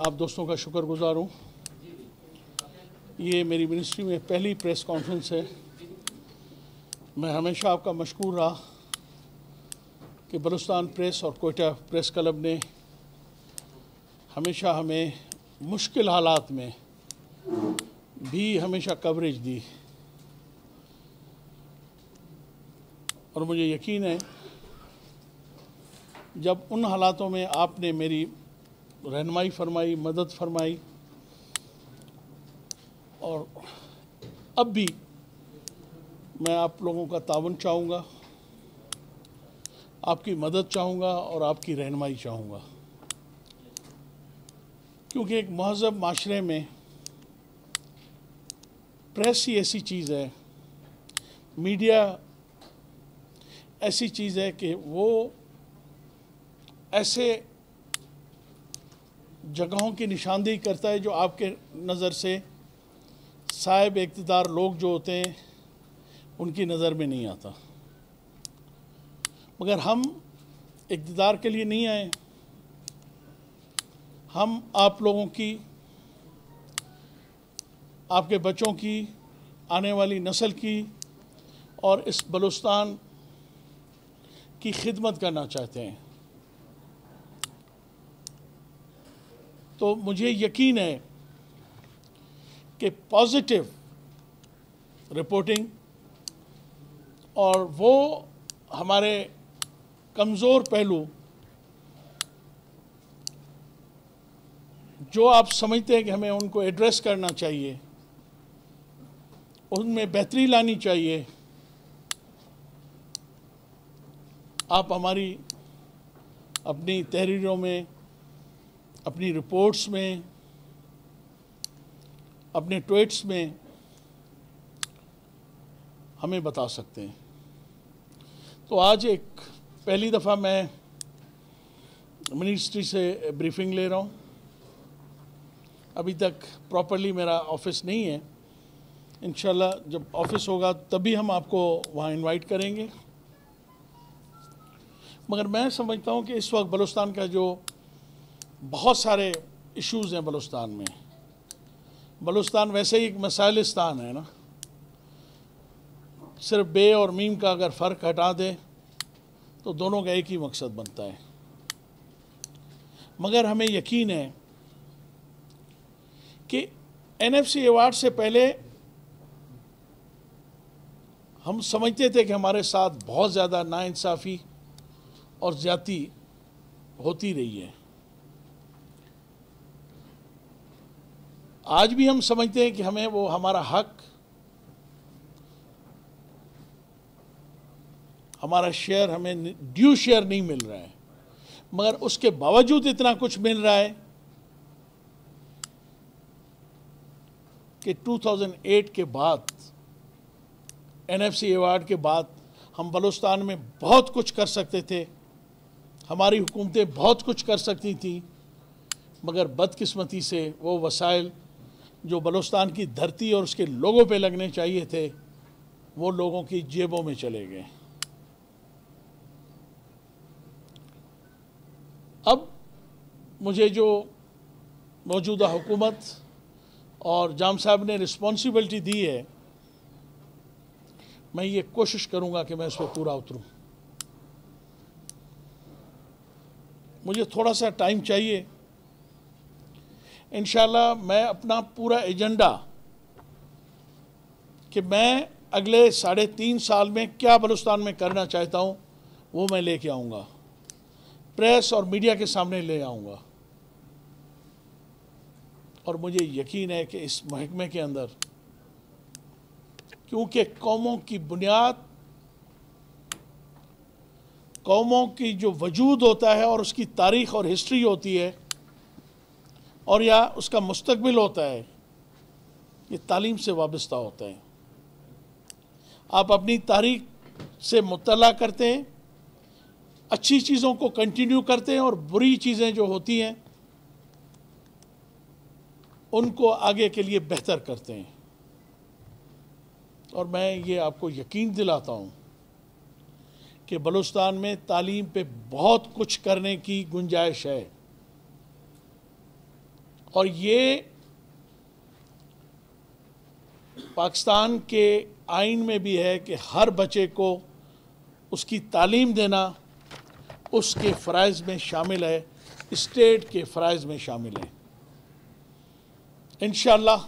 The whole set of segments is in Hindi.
आप दोस्तों का शुक्रगुजार हूँ। ये मेरी मिनिस्ट्री में पहली प्रेस कॉन्फ्रेंस है। मैं हमेशा आपका मशकूर रहा कि बलूचिस्तान प्रेस और कोयटा प्रेस क्लब ने हमेशा हमें मुश्किल हालात में भी हमेशा कवरेज दी और मुझे यकीन है जब उन हालातों में आपने मेरी रहनुमाई फरमाई, मदद फरमाई और अब भी मैं आप लोगों का ताउन चाहूँगा, आपकी मदद चाहूँगा और आपकी रहनुमाई चाहूँगा, क्योंकि एक महज़ब माशरे में प्रेस ही ऐसी चीज़ है, मीडिया ऐसी चीज़ है कि वो ऐसे जगहों की निशानदेही करता है जो आपके नज़र से साहिब इक़्तिदार लोग जो होते हैं उनकी नज़र में नहीं आता। मगर हम इक़्तिदार के लिए नहीं आए, हम आप लोगों की, आपके बच्चों की, आने वाली नस्ल की और इस बलूचिस्तान की खिदमत करना चाहते हैं। तो मुझे यकीन है कि पॉजिटिव रिपोर्टिंग और वो हमारे कमज़ोर पहलू जो आप समझते हैं कि हमें उनको एड्रेस करना चाहिए, उनमें बेहतरी लानी चाहिए, आप हमारी अपनी तहरीरों में, अपनी रिपोर्ट्स में, अपने ट्वीट्स में हमें बता सकते हैं। तो आज एक पहली दफ़ा मैं मिनिस्ट्री से ब्रीफिंग ले रहा हूँ। अभी तक प्रॉपरली मेरा ऑफिस नहीं है। इंशाल्लाह जब ऑफिस होगा तभी हम आपको वहाँ इनवाइट करेंगे। मगर मैं समझता हूँ कि इस वक्त बलूचिस्तान का जो बहुत सारे इश्यूज़ हैं बलूचिस्तान में, बलूचिस्तान वैसे ही एक मसाइलिस्तान है ना, सिर्फ बे और मीम का अगर फ़र्क हटा दें तो दोनों का एक ही मकसद बनता है। मगर हमें यकीन है कि NFC अवार्ड से पहले हम समझते थे कि हमारे साथ बहुत ज़्यादा नाइंसाफ़ी और ज़्यादती होती रही है। आज भी हम समझते हैं कि हमें वो हमारा हक, हमारा शेयर, हमें ड्यू शेयर नहीं मिल रहा है। मगर उसके बावजूद इतना कुछ मिल रहा है कि 2008 के बाद, NFC अवार्ड के बाद हम बलूचिस्तान में बहुत कुछ कर सकते थे, हमारी हुकूमतें बहुत कुछ कर सकती थी, मगर बदकिस्मती से वो वसाइल जो बलूचिस्तान की धरती और उसके लोगों पे लगने चाहिए थे वो लोगों की जेबों में चले गए। अब मुझे जो मौजूदा हुकूमत और जाम साहब ने रिस्पॉन्सिबिलिटी दी है, मैं ये कोशिश करूँगा कि मैं इस पर पूरा उतरूँ। मुझे थोड़ा सा टाइम चाहिए। इंशाल्लाह मैं अपना पूरा एजेंडा कि मैं अगले 3.5 साल में क्या बलूचिस्तान में करना चाहता हूँ वो मैं लेके आऊँगा, प्रेस और मीडिया के सामने ले आऊँगा। और मुझे यकीन है कि इस महकमे के अंदर, क्योंकि कौमों की बुनियाद, कौमों की जो वजूद होता है और उसकी तारीख़ और हिस्ट्री होती है और या उसका मुस्तकबिल होता है, ये तालीम से वाबस्ता होता है। आप अपनी तारीख़ से मुत्तला करते हैं, अच्छी चीज़ों को कंटिन्यू करते हैं और बुरी चीज़ें जो होती हैं उनको आगे के लिए बेहतर करते हैं। और मैं ये आपको यकीन दिलाता हूँ कि बलूचिस्तान में तालीम पे बहुत कुछ करने की गुंजाइश है। और ये पाकिस्तान के आइन में भी है कि हर बच्चे को उसकी तालीम देना उसके फ़राइज़ में शामिल है, स्टेट के फ़राइज़ में शामिल है। इंशाअल्लाह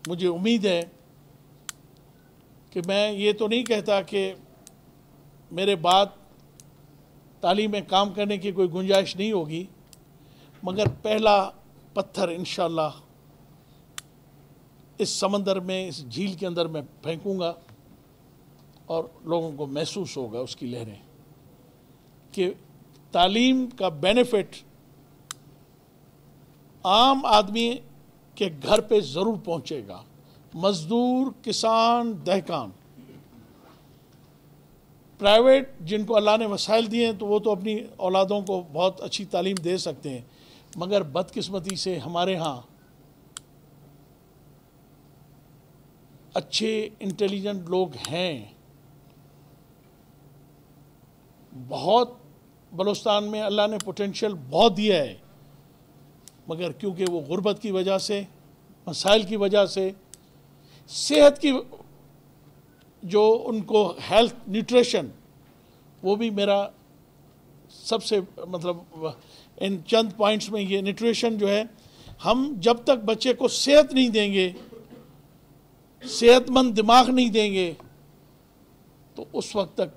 मुझे उम्मीद है कि मैं ये तो नहीं कहता कि मेरे बाद तालीम में काम करने की कोई गुंजाइश नहीं होगी, मगर पहला पत्थर इंशाअल्लाह इस समंदर में, इस झील के अंदर मैं फेंकूंगा और लोगों को महसूस होगा उसकी लहरें कि तालीम का बेनिफिट आम आदमी के घर पे ज़रूर पहुंचेगा। मज़दूर, किसान, दहकान, प्राइवेट जिनको अल्लाह ने वसाइल दिए हैं तो वो तो अपनी औलादों को बहुत अच्छी तालीम दे सकते हैं, मगर बदकिस्मती से हमारे यहाँ अच्छे इंटेलिजेंट लोग हैं बहुत। बलूचिस्तान में अल्लाह ने पोटेंशियल बहुत दिया है, मगर क्योंकि वो गुर्बत की वजह से, मसाइल की वजह से, सेहत की जो उनको हेल्थ न्यूट्रिशन, वो भी मेरा सबसे मतलब इन चंद पॉइंट्स में ये न्यूट्रिशन जो है, हम जब तक बच्चे को सेहत नहीं देंगे, सेहतमंद दिमाग नहीं देंगे, तो उस वक्त तक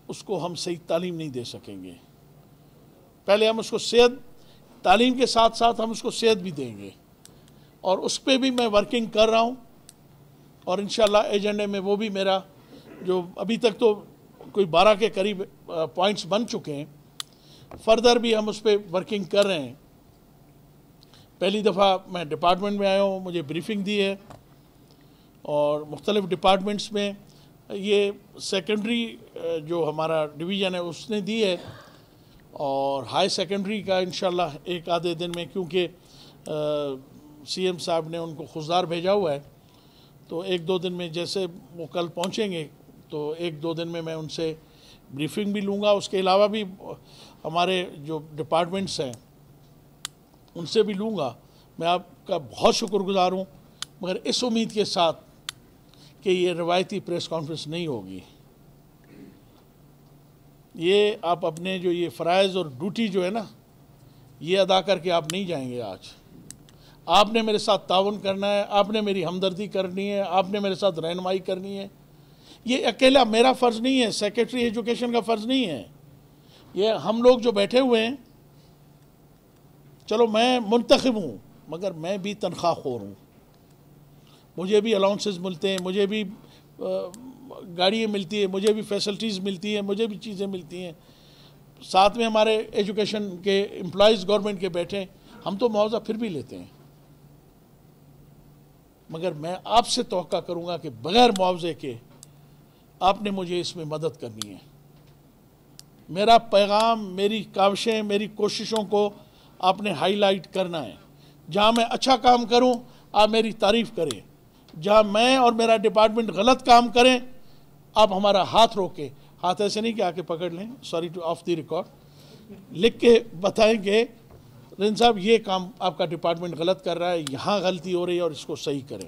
उसको हम सही तालीम नहीं दे सकेंगे। पहले हम उसको सेहत, तालीम के साथ साथ हम उसको सेहत भी देंगे, और उस पर भी मैं वर्किंग कर रहा हूँ। और इंशाल्लाह एजेंडे में वो भी मेरा जो अभी तक तो कोई 12 के करीब पॉइंट्स बन चुके हैं, फर्दर भी हम उस पर वर्किंग कर रहे हैं। पहली दफ़ा मैं डिपार्टमेंट में आया हूँ, मुझे ब्रीफिंग दी है, और मुख्तलिफ़ डिपार्टमेंट्स में ये सेकेंडरी जो हमारा डिवीज़न है उसने दी है, और हाई सेकेंडरी का इंशाल्लाह एक आधे दिन में, क्योंकि सीएम साहब ने उनको खुशदार भेजा हुआ है, तो एक दो दिन में, जैसे वो कल पहुंचेंगे तो एक दो दिन में मैं उनसे ब्रीफिंग भी लूँगा। उसके अलावा भी हमारे जो डिपार्टमेंट्स हैं उनसे भी लूँगा। मैं आपका बहुत शुक्रगुज़ार हूँ, मगर इस उम्मीद के साथ कि ये रवायती प्रेस कॉन्फ्रेंस नहीं होगी। ये आप अपने जो ये फ़राइज़ और ड्यूटी जो है ना, ये अदा करके आप नहीं जाएंगे। आज आपने मेरे साथ ताउन करना है, आपने मेरी हमदर्दी करनी है, आपने मेरे साथ रहनुमाई करनी है। ये अकेला मेरा फ़र्ज़ नहीं है, सेक्रेटरी एजुकेशन का फ़र्ज़ नहीं है, ये हम लोग जो बैठे हुए हैं। चलो मैं मुंतखब हूँ, मगर मैं भी तनख्वाह खोर हूँ, मुझे भी अलाउंसेस मिलते हैं, मुझे भी गाड़ियाँ मिलती है, मुझे भी फैसिलिटीज़ मिलती हैं, मुझे भी चीज़ें मिलती हैं। साथ में हमारे एजुकेशन के एम्प्लॉयज़ गवर्नमेंट के बैठे, हम तो मुआवजा फिर भी लेते हैं, मगर मैं आपसे तवक्का करूँगा कि बग़ैर मुआवजे के आपने मुझे इसमें मदद करनी है। मेरा पैगाम, मेरी काविशें, मेरी कोशिशों को आपने हाईलाइट करना है। जहाँ मैं अच्छा काम करूँ आप मेरी तारीफ़ करें, जहाँ मैं और मेरा डिपार्टमेंट गलत काम करें आप हमारा हाथ रोके, हाथ ऐसे नहीं कि आके पकड़ लें, sorry two of the record, लिख के बताएंगे रिन साहब ये काम आपका डिपार्टमेंट गलत कर रहा है, यहाँ गलती हो रही है और इसको सही करें।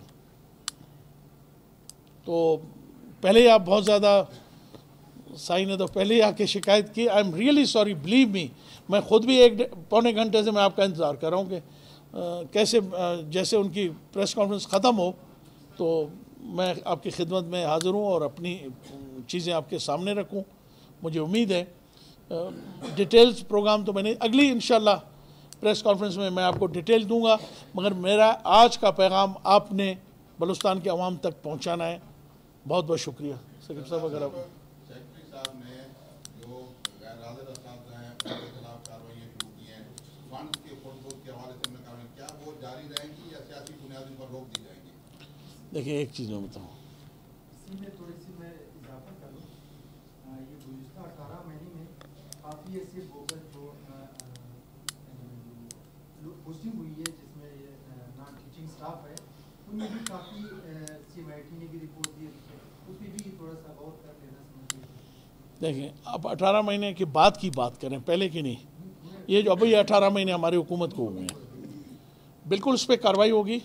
तो पहले आप बहुत ज़्यादा, साई ने तो पहले ही आके शिकायत की। I am really sorry, believe me. मैं ख़ुद भी एक पौने घंटे से मैं आपका इंतज़ार कर रहा हूँ कि कैसे जैसे उनकी प्रेस कॉन्फ्रेंस ख़त्म हो तो मैं आपकी खिदमत में हाज़िर हूँ और अपनी चीज़ें आपके सामने रखूँ। मुझे उम्मीद है डिटेल्स प्रोग्राम तो मैंने अगली इंशाल्लाह प्रेस कॉन्फ्रेंस में मैं आपको डिटेल दूंगा, मगर मेरा आज का पैगाम आपने बलूचिस्तान के अवाम तक पहुँचाना है। बहुत बहुत शुक्रिया। सेक्रेटरी साहब अगर आप सेक्रेटरी साहब ने जो गैर-हाज़िर अफराद हैं उनके खिलाफ कार्रवाई शुरू की हैं, फंड के फंडों के हवाले से उन्होंने कहा, क्या वो जारी रहेंगी या सियासी बुनियादों पर रोक दी जाएगी? देखिए एक चीज़ मैं बताऊँ, इसी में थोड़ी सी मैं इजाफा करूँ, ये गुज़िश्ता 18 महीने में काफ़ी ऐसे बोगस जो पोस्टिंग हुई है जिसमें नॉन टीचिंग स्टाफ है, उनमें भी काफ़ी CMIT ने भी रिपोर्ट दी है, उस पर भी थोड़ा सा गौर कर लेना समझिए। देखें आप 18 महीने के बाद की बात करें, पहले की नहीं। ये जो अभी 18 महीने हमारी हुकूमत को हुए हैं, बिल्कुल उस पर कार्रवाई होगी।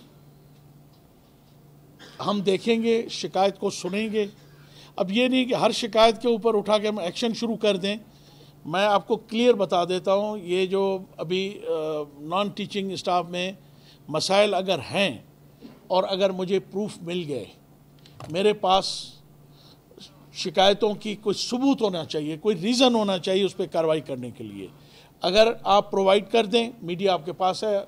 हम देखेंगे, शिकायत को सुनेंगे। अब ये नहीं कि हर शिकायत के ऊपर उठा के हम एक्शन शुरू कर दें। मैं आपको क्लियर बता देता हूँ, ये जो अभी नॉन टीचिंग स्टाफ में मसाइल अगर हैं और अगर मुझे प्रूफ मिल गए, मेरे पास शिकायतों की कोई सबूत होना चाहिए, कोई रीज़न होना चाहिए उस पर कार्रवाई करने के लिए। अगर आप प्रोवाइड कर दें, मीडिया आपके पास है,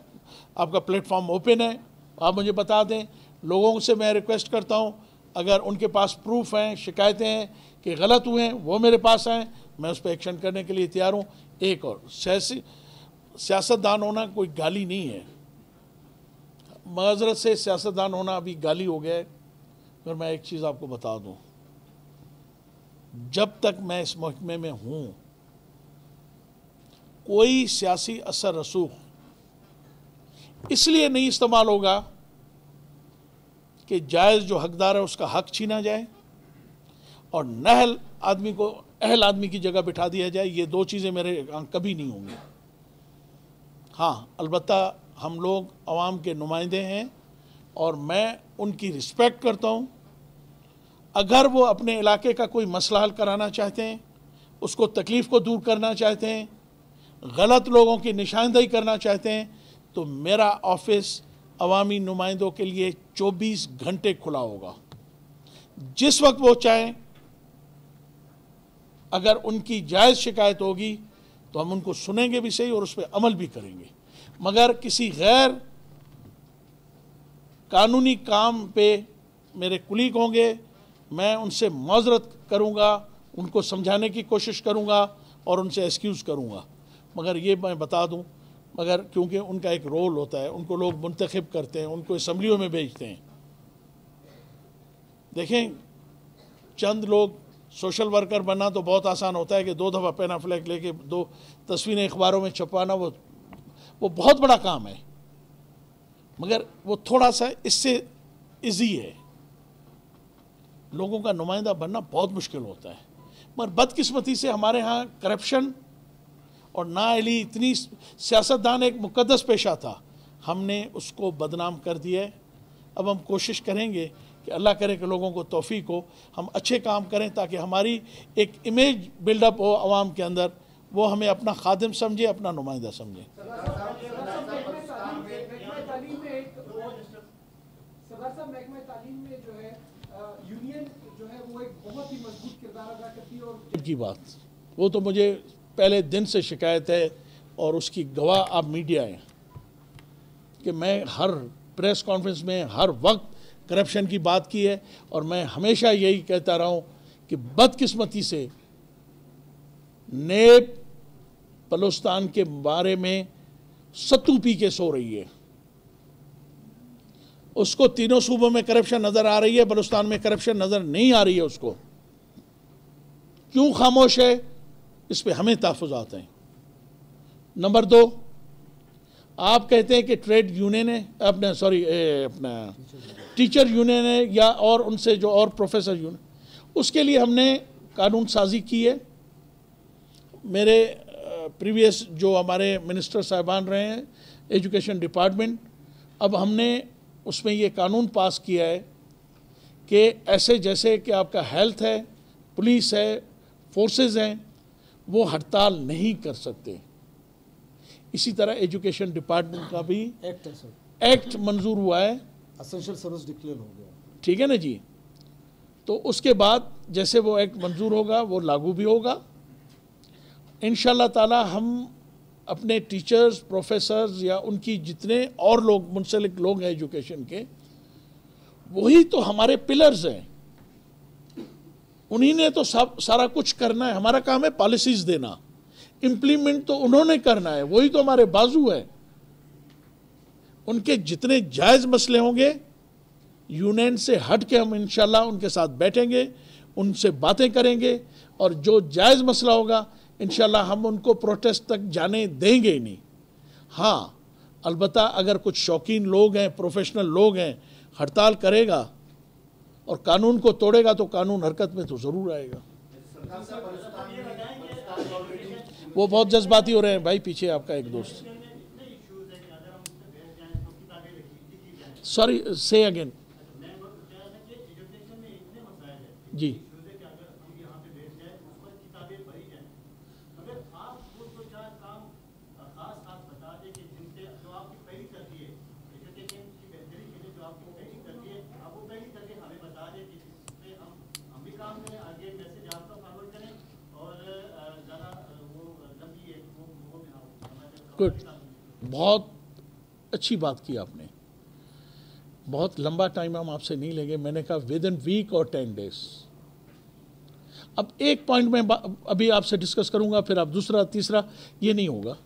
आपका प्लेटफॉर्म ओपन है, आप मुझे बता दें। लोगों से मैं रिक्वेस्ट करता हूं, अगर उनके पास प्रूफ हैं, शिकायतें हैं कि गलत हुए हैं, वो मेरे पास हैं, मैं उस पर एक्शन करने के लिए तैयार हूं। एक और सियासतदान होना कोई गाली नहीं है, माजरत से सियासतदान होना अभी गाली हो गया है। फिर मैं एक चीज़ आपको बता दूं, जब तक मैं इस महकमे में हूं, कोई सियासी असर रसूख इसलिए नहीं इस्तेमाल होगा कि जायज़ जो हकदार है उसका हक छीना जाए और नहल आदमी को अहल आदमी की जगह बिठा दिया जाए। ये दो चीज़ें मेरे यहाँ कभी नहीं होंगी। हाँ, अलबत्ता हम लोग अवाम के नुमाइंदे हैं और मैं उनकी रिस्पेक्ट करता हूँ। अगर वो अपने इलाके का कोई मसला हल कराना चाहते हैं, उसको तकलीफ़ को दूर करना चाहते हैं, गलत लोगों की निशानदेही करना चाहते हैं, तो मेरा ऑफिस अवामी नुमाइंदों के लिए 24 घंटे खुला होगा। जिस वक्त वो चाहें, अगर उनकी जायज़ शिकायत होगी तो हम उनको सुनेंगे भी सही और उस पर अमल भी करेंगे। मगर किसी गैर कानूनी काम पे मेरे कुलीग होंगे, मैं उनसे माजरत करूँगा, उनको समझाने की कोशिश करूँगा और उनसे एक्सक्यूज़ करूँगा। मगर ये मैं बता दूँ, मगर क्योंकि उनका एक रोल होता है, उनको लोग मुंतखब करते हैं, उनको असम्बलियों में भेजते हैं। देखें, चंद लोग सोशल वर्कर बनना तो बहुत आसान होता है कि 2 दफ़ा पेन फ्लैग लेके 2 तस्वीरें अखबारों में छपवाना, वो बहुत बड़ा काम है, मगर वो थोड़ा सा इससे इजी है। लोगों का नुमाइंदा बनना बहुत मुश्किल होता है। मगर बदकिस्मती से हमारे यहाँ करप्शन और नाअहली, इतनी सियासतदान एक मुकद्दस पेशा था, हमने उसको बदनाम कर दिया है। अब हम कोशिश करेंगे कि अल्लाह करे कि लोगों को तौफीक हो, हम अच्छे काम करें ताकि हमारी एक इमेज बिल्डअप हो आवाम के अंदर, वो हमें अपना खादिम समझे, अपना नुमाइंदा समझे। की बात, वो तो मुझे पहले दिन से शिकायत है और उसकी गवाह आप मीडिया हैं कि मैं हर प्रेस कॉन्फ्रेंस में हर वक्त करप्शन की बात की है और मैं हमेशा यही कहता रहा हूँ कि बदकिस्मती से नेब बलूचिस्तान के बारे में सत्तू पी के सो रही है। उसको तीनों सूबों में करप्शन नज़र आ रही है, बलूचिस्तान में करप्शन नज़र नहीं आ रही है। उसको क्यों खामोश है, इस पे हमें तहफ़्फ़ुज़ात हैं। नंबर 2, आप कहते हैं कि ट्रेड यूनियन है, अपना टीचर यूनियन है या और उनसे जो और प्रोफेसर यूनियन, उसके लिए हमने कानून साजी की है। मेरे प्रीवियस जो हमारे मिनिस्टर साहिबान रहे हैं एजुकेशन डिपार्टमेंट, अब हमने उसमें ये कानून पास किया है कि ऐसे जैसे कि आपका हेल्थ है, पुलिस है, फोर्सेस हैं, वो हड़ताल नहीं कर सकते। इसी तरह एजुकेशन डिपार्टमेंट का भी एक्ट मंजूर हुआ है, एसेंशियल सर्विस डिक्लेयर हो गया, ठीक है ना जी। तो उसके बाद जैसे वो एक्ट मंजूर होगा वो लागू भी होगा इंशाअल्लाह ताला। हम अपने टीचर्स, प्रोफेसर्स या उनकी जितने और लोग मुंसलिक लोग हैं एजुकेशन के, वही तो हमारे पिलर्स हैं, उन्हीं ने तो सब सारा कुछ करना है। हमारा काम है पॉलिसीज देना, इम्प्लीमेंट तो उन्होंने करना है, वही तो हमारे बाजू है। उनके जितने जायज़ मसले होंगे, यूनियन से हट के हम इंशाल्लाह उनके साथ बैठेंगे, उनसे बातें करेंगे और जो जायज़ मसला होगा इंशाल्लाह हम उनको प्रोटेस्ट तक जाने देंगे ही नहीं। हाँ, अलबत्ता अगर कुछ शौकीन लोग हैं, प्रोफेशनल लोग हैं, हड़ताल करेगा और कानून को तोड़ेगा तो कानून हरकत में तो ज़रूर आएगा। वो बहुत जज्बाती हो रहे हैं भाई, पीछे आपका एक दोस्त। सॉरी, से अगेन। जी, गुड, बहुत अच्छी बात की आपने। बहुत लंबा टाइम हम आपसे नहीं लेंगे। मैंने कहा विद इन वीक और 10 डेज। अब एक पॉइंट में अभी आपसे डिस्कस करूंगा, फिर आप दूसरा तीसरा, ये नहीं होगा।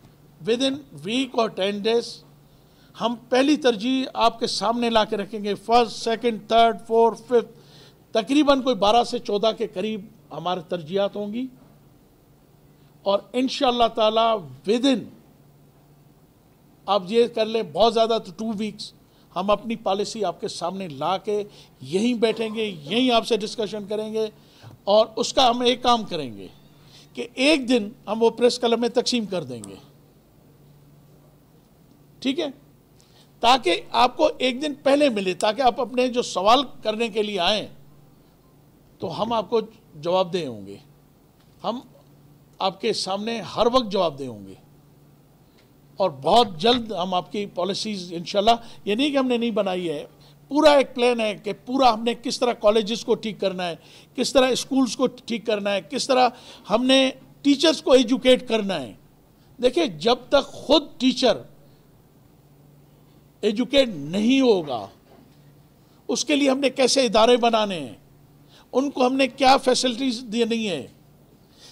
विद इन वीक और 10 डेज हम पहली तरजीह आपके सामने ला के रखेंगे। First, second, third, fourth, fifth, तकरीबन कोई 12 से 14 के करीब हमारी तरजीहात होंगी। और इंशाअल्लाह ताला विद इन, आप ये कर लें बहुत ज़्यादा तो 2 वीक्स, हम अपनी पॉलिसी आपके सामने ला के यहीं बैठेंगे, यहीं आपसे डिस्कशन करेंगे। और उसका हम एक काम करेंगे कि एक दिन हम वो प्रेस कलम में तकसीम कर देंगे, ठीक है, ताकि आपको एक दिन पहले मिले, ताकि आप अपने जो सवाल करने के लिए आएँ तो हम आपको जवाब दे होंगे। हम आपके सामने हर वक्त जवाब दे होंगे। और बहुत जल्द हम आपकी पॉलिसीज़ इंशाल्लाह, ये नहीं कि हमने नहीं बनाई है, पूरा एक प्लान है कि पूरा हमने किस तरह कॉलेजेस को ठीक करना है, किस तरह स्कूल्स को ठीक करना है, किस तरह हमने टीचर्स को एजुकेट करना है। देखिए, जब तक खुद टीचर एजुकेट नहीं होगा, उसके लिए हमने कैसे इदारे बनाने हैं, उनको हमने क्या फैसिलिटीज देनी है,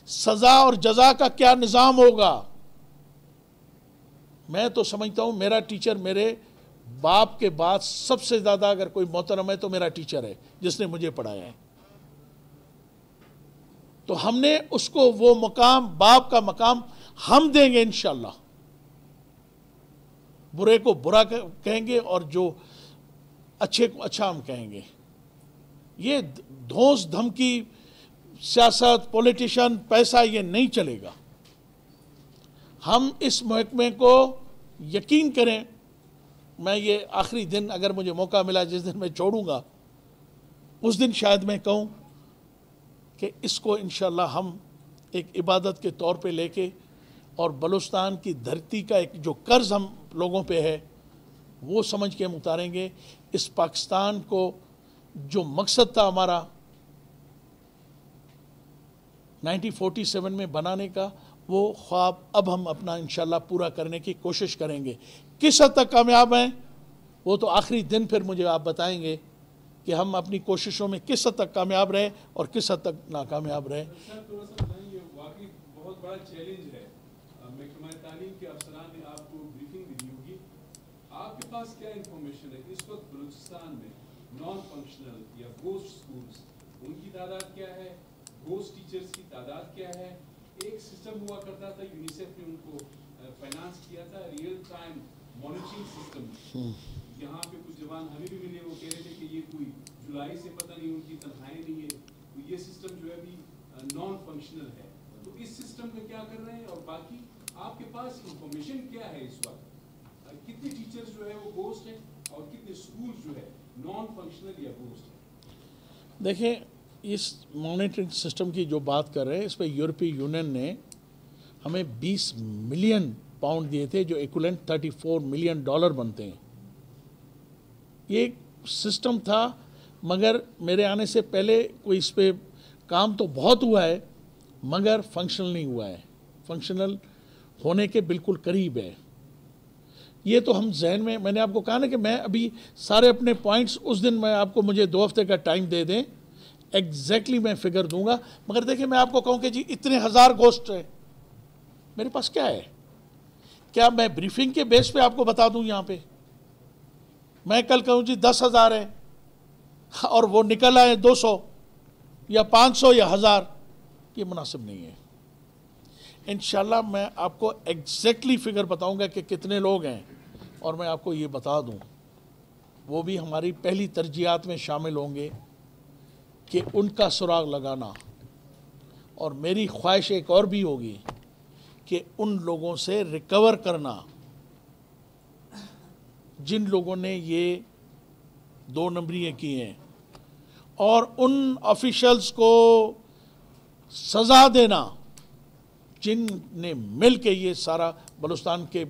सज़ा और जज़ा का क्या निज़ाम होगा। मैं तो समझता हूँ मेरा टीचर मेरे बाप के बाद सबसे ज़्यादा अगर कोई मोहतरम है तो मेरा टीचर है, जिसने मुझे पढ़ाया है। तो हमने उसको वो मकाम, बाप का मकाम हम देंगे इंशाअल्लाह। बुरे को बुरा कहेंगे और जो अच्छे को अच्छा हम कहेंगे। ये धौंस धमकी, सियासत, पॉलिटिशियन, पैसा, ये नहीं चलेगा। हम इस महकमे को यकीन करें, मैं ये आखिरी दिन अगर मुझे मौका मिला, जिस दिन मैं छोड़ूंगा उस दिन शायद मैं कहूँ कि इसको इंशाअल्लाह हम एक इबादत के तौर पे लेके, और बलूचिस्तान की धरती का एक जो कर्ज हम लोगों पे है वो समझ के हम उतारेंगे। इस पाकिस्तान को जो मकसद था हमारा 1947 में बनाने का, वो ख्वाब अब हम अपना इंशाल्लाह पूरा करने की कोशिश करेंगे। किस हद तक कामयाब हैं वो तो आखिरी दिन फिर मुझे आप बताएंगे कि हम अपनी कोशिशों में किस हद तक कामयाब रहे और किस हद तक नाकामयाब रहे। वाकई बहुत बड़ा चैलेंज है। महकमा तालीम के अफसरान ने आपको ब्रीफिंग दी होगी, आपके पास क्या इंफॉर्मेशन है इस वक्त बलूचिस्तान में नॉन फंक्शनल या गोस्ट स्कूल्स, उनकी तादाद क्या है, गोस्ट टीचर्स की तादाद क्या है? एक सिस्टम हुआ करता था, यूनिसेफ ने उनको फाइनेंस किया था, रियल टाइम मॉनिटरिंग सिस्टम। यहाँ पे कुछ जवान हमें भी मिले, वो कह रहे थे कि ये कोई जुलाई से पता नहीं उनकी तनख्वाहें नहीं है, तो ये सिस्टम जो है अभी नॉन फंक्शनल है। तो इस सिस्टम में क्या कर रहे हैं, और बाकी आपके पास इंफॉर्मेशन क्या है इस वक्त, कितने टीचर्स जो है वो गोस्ट हैं और कितने स्कूल जो है नॉन फंक्शनल या गोस्ट है? देखिए, इस मॉनिटरिंग सिस्टम की जो बात कर रहे हैं, इस पर यूरोपीय यूनियन ने हमें 20 मिलियन पाउंड दिए थे, जो इक्विवेलेंट $34 मिलियन बनते हैं। ये एक सिस्टम था, मगर मेरे आने से पहले कोई इस पर काम तो बहुत हुआ है, मगर फंक्शनल नहीं हुआ है। फंक्शनल होने के बिल्कुल करीब है। ये तो हम जहन में, मैंने आपको कहा ना कि मैं अभी सारे अपने पॉइंट्स उस दिन, मैं आपको, मुझे 2 हफ्ते का टाइम दे दें, एग्जैक्टली मैं फिगर दूंगा। मगर देखिए, मैं आपको कहूँ कि जी इतने हज़ार गोस्ट है, मेरे पास क्या है? क्या मैं ब्रीफिंग के बेस पे आपको बता दूं? यहाँ पे मैं कल कहूँ जी 10,000 है और वो निकल आए 200 या 500 या 1000, ये मुनासिब नहीं है। इंशाल्लाह मैं आपको एग्जैक्टली फिगर बताऊंगा कि कितने लोग हैं, और मैं आपको ये बता दूं, वो भी हमारी पहली तरजीहात में शामिल होंगे कि उनका सुराग लगाना। और मेरी ख्वाहिश एक और भी होगी कि उन लोगों से रिकवर करना जिन लोगों ने ये 2 नंबरियाँ की हैं, और उन ऑफिशियल्स को सज़ा देना जिनने मिल के ये सारा बलूचिस्तान के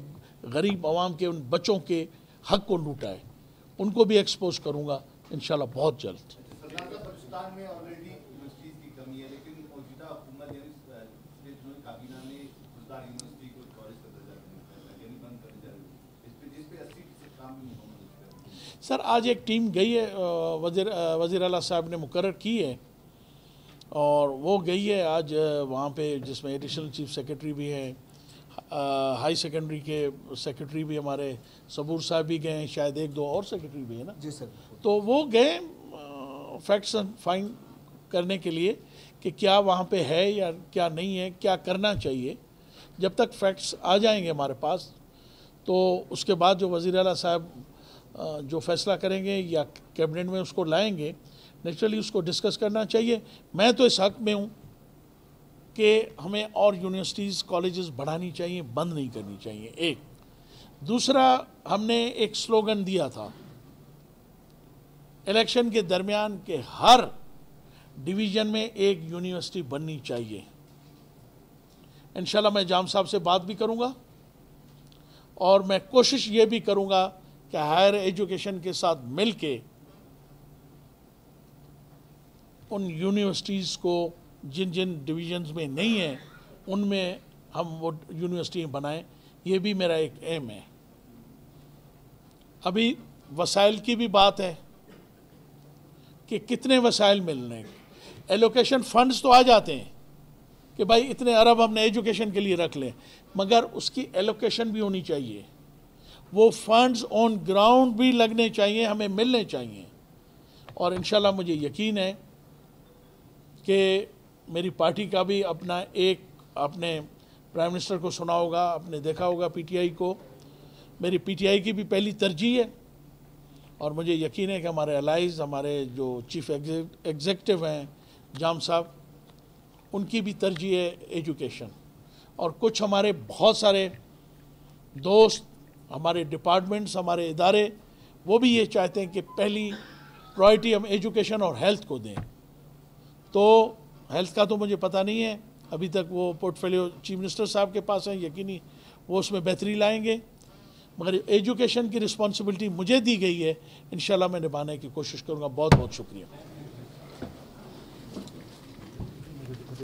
गरीब आवाम के उन बच्चों के हक को लूटा है, उनको भी एक्सपोज करूँगा इंशाल्लाह बहुत जल्द। सरकार का पाकिस्तान में ऑलरेडी यूनिवर्सिटीज की कमी है, लेकिन मौजूदा हुकूमत यानी स्टेट काबीना ने गुलजार यूनिवर्सिटी को कॉलेज का दर्जा यानी बंद करने जा रही है, जिस पे 80% काम भी मुकम्मल हो चुका है। सर आज एक टीम गई है, वज़ीर आला साहब ने मुकर्रर की है और वो गई है आज वहाँ पे, जिसमें एडिशनल चीफ सेक्रेटरी भी हैं, हाई सेकेंडरी के सेक्रेटरी भी हमारे सबूर साहब भी गए हैं, शायद 1-2 और सेक्रेटरी भी है ना जी सर। तो वो गए फैक्ट्स फाइंड करने के लिए कि क्या वहाँ पे है या क्या नहीं है, क्या करना चाहिए। जब तक फैक्ट्स आ जाएंगे हमारे पास तो उसके बाद जो वज़ीर आला साहब जो फैसला करेंगे या कैबिनेट में उसको लाएंगे, नेचुरली उसको डिस्कस करना चाहिए। मैं तो इस हक़ में हूँ कि हमें और यूनिवर्सिटीज़ कॉलेजेस बढ़ानी चाहिए, बंद नहीं करनी चाहिए। एक दूसरा, हमने एक स्लोगन दिया था इलेक्शन के दरमियान के हर डिवीज़न में एक यूनिवर्सिटी बननी चाहिए। इंशाल्लाह मैं जाम साहब से बात भी करूँगा और मैं कोशिश ये भी करूँगा कि हायर एजुकेशन के साथ मिल के उन यूनिवर्सिटीज़ को जिन जिन डिवीज़न्स में नहीं है उनमें हम वो यूनिवर्सिटी बनाएं। ये भी मेरा एक एम है। अभी वसाइल की भी बात है कि कितने वसाइल मिल रहे हैं। एलोकेशन फंड्स तो आ जाते हैं कि भाई इतने अरब हमने एजुकेशन के लिए रख लें, मगर उसकी एलोकेशन भी होनी चाहिए। वो फंड्स ऑन ग्राउंड भी लगने चाहिए, हमें मिलने चाहिए। और इंशाल्लाह मुझे यकीन है कि मेरी पार्टी का भी अपना एक, आपने प्राइम मिनिस्टर को सुना होगा, आपने देखा होगा पीटीआई को, मेरी पीटीआई की भी पहली तरजीह है और मुझे यकीन है कि हमारे अलाइज, हमारे जो चीफ एग्जीक्यूटिव हैं जाम साहब, उनकी भी तरजीह है एजुकेशन। और कुछ हमारे बहुत सारे दोस्त, हमारे डिपार्टमेंट्स, हमारे इदारे, वो भी ये चाहते हैं कि पहली प्रायोरिटी हम एजुकेशन और हेल्थ को दें। तो हेल्थ का तो मुझे पता नहीं है, अभी तक वो पोर्टफोलियो चीफ मिनिस्टर साहब के पास है, यकीनी वो उसमें बेहतरी लाएंगे, मगर एजुकेशन की रिस्पॉन्सिबिलिटी मुझे दी गई है, इंशाल्लाह मैं निभाने की कोशिश करूँगा। बहुत बहुत शुक्रिया।